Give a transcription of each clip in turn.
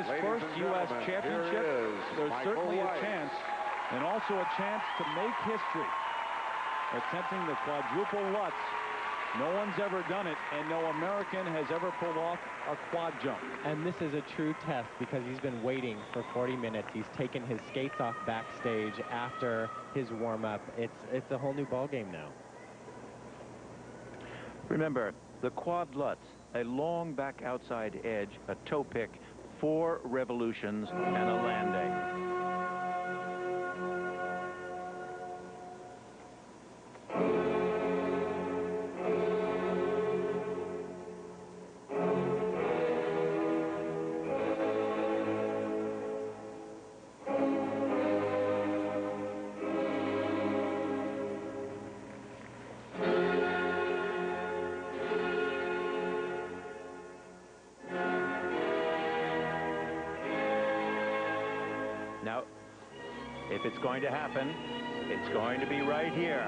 his first U.S. championship. There's certainly a chance, and also a chance to make history. Attempting the quadruple Lutz. No one's ever done it, and no American has ever pulled off a quad jump. And this is a true test because he's been waiting for 40 minutes. He's taken his skates off backstage after his warm-up. It's a whole new ballgame now. Remember, the quad Lutz, a long back outside edge, a toe pick, 4 revolutions, and a landing. Now, if it's going to happen, it's going to be right here.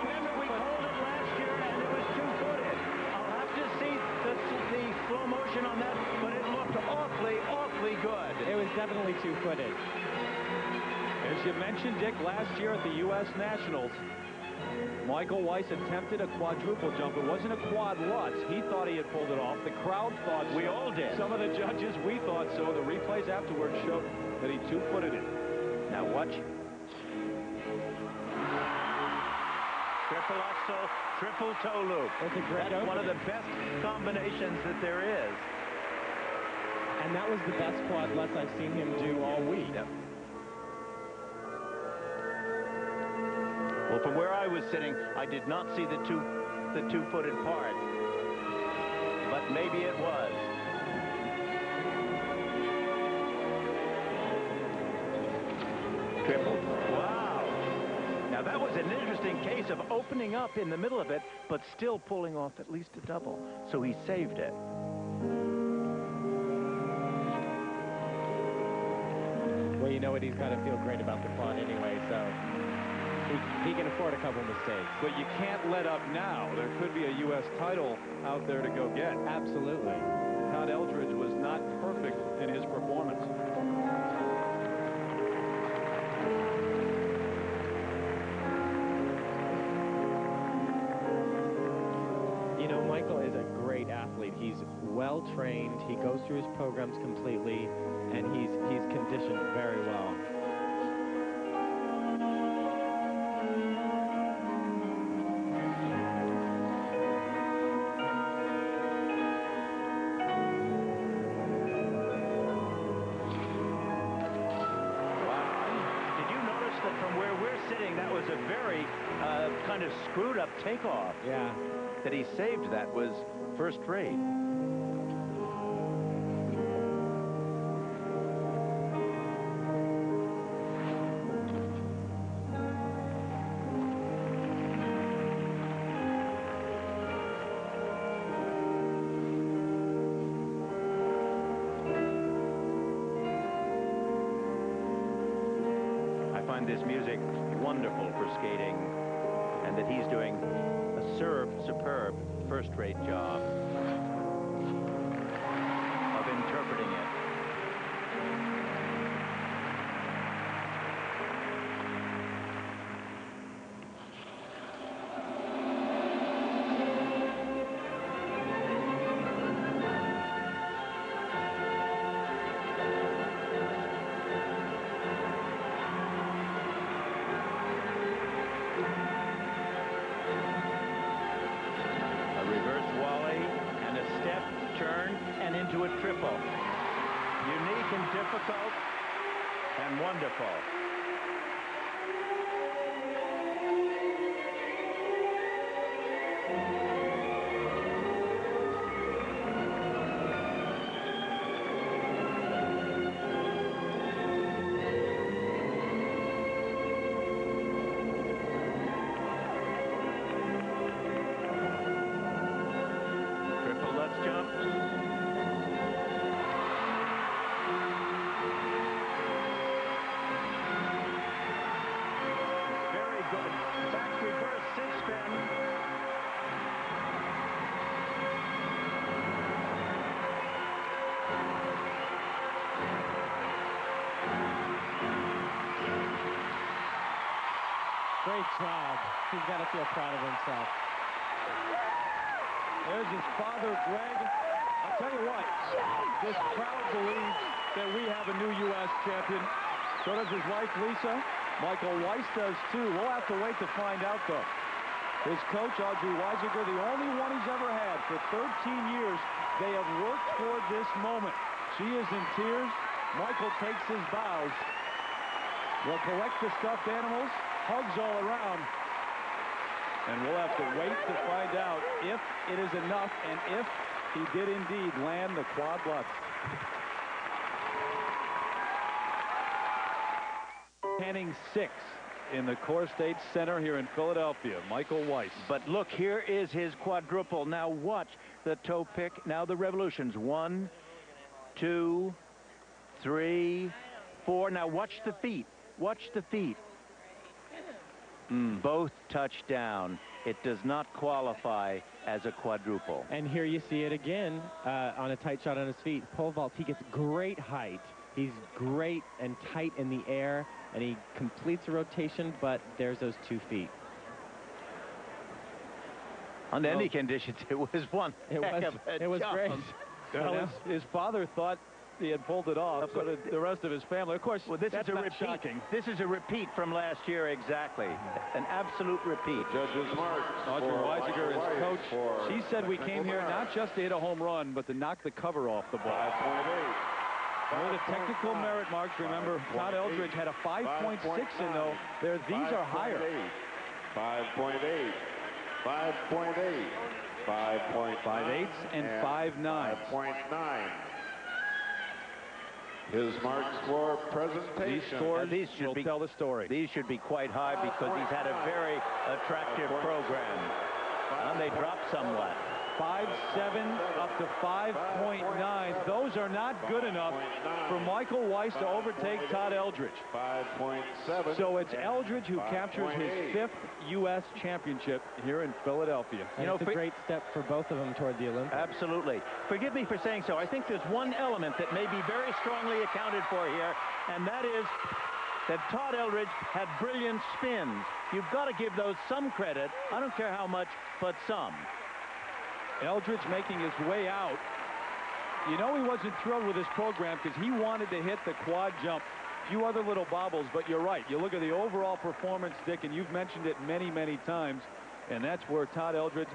Remember, we called it last year, and it was two-footed. I'll have to see the slow motion on that, but it looked awfully, awfully good. It was definitely two-footed. As you mentioned, Dick, last year at the U.S. Nationals, Michael Weiss attempted a quadruple jump. It wasn't a quad Lutz. He thought he had pulled it off. The crowd thought so. We all did. Some of the judges, we thought so. The replays afterwards showed that he two-footed it. Now watch. Triple axel, triple toe loop. It's a great That's one of the best combinations that there is. And that was the best quad Lutz I've seen him do all week. Yep. Well, from where I was sitting, I did not see the two-footed part, but maybe it was. Triple. Wow. Now that was an interesting case of opening up in the middle of it, but still pulling off at least a double. So he saved it. Well, you know what? He's got to feel great about the quad anyway, so he can afford a couple mistakes. But you can't let up now. There could be a U.S. title out there to go get. Absolutely. Todd Eldridge was not perfect in his performance. You know, Michael is a great athlete. He's well-trained. He goes through his programs completely, and he's conditioned very well. That was a very kind of screwed up takeoff. Yeah. That he saved that was first rate. I find this music wonderful for skating, and that he's doing a superb first-rate job of interpreting it. Turn and into a triple. Unique and difficult and wonderful. Triple Lutz jump. he's got to feel proud of himself. There's his father, Greg. I'll tell you what, this crowd believes that we have a new U.S. champion. So does his wife, Lisa. Michael Weiss does, too. We'll have to wait to find out, though. His coach, Audrey Weisiger, the only one he's ever had. For 13 years, they have worked toward this moment. She is in tears. Michael takes his bows. They'll collect the stuffed animals, hugs all around. And we'll have to wait to find out if it is enough and if he did indeed land the quad Lutz. Canning 6 in the Core State Center here in Philadelphia. Michael Weiss. But look, here is his quadruple. Now watch the toe pick. Now the revolutions. 1, 2, 3, 4. Now watch the feet. Watch the feet. Both touch down. It does not qualify as a quadruple. And here you see it again on a tight shot on his feet. Pole vault, he gets great height. He's great and tight in the air, and he completes a rotation, but there's those 2 feet. Under any conditions, it was one It was jump. great. Well, his father thought he had pulled it off, so did the rest of his family. Of course, well, this that's is a not repeat. shocking. This is a repeat from last year, exactly. An absolute repeat. Judges mark. Audrey Weisiger, his coach, she said we came here not just to hit a home run, but to knock the cover off the ball. 5.8. Well, the technical merit marks, remember, Todd Eldridge had a 5.6 in, though. These are higher. 5.8. 5.8. 5.8 and 5.9. 5.9. His marks for presentation. These scores will tell the story. These should be quite high because he's had a very attractive program. And they dropped somewhat. 5.7 up to 5.9. Those are not good enough for Michael Weiss to overtake Todd Eldridge. 5.7. So it's Eldridge who captures his 5th U.S. championship here in Philadelphia. And it's a great step for both of them toward the Olympics. Absolutely. Forgive me for saying so. I think there's one element that may be very strongly accounted for here, and that is that Todd Eldridge had brilliant spins. You've got to give those some credit. I don't care how much, but some. Eldridge making his way out. You know he wasn't thrilled with his program because he wanted to hit the quad jump. A few other little bobbles, but you're right. You look at the overall performance, Dick, and you've mentioned it many, many times, and that's where Todd Eldridge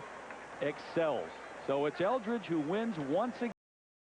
excels. So it's Eldridge who wins once again.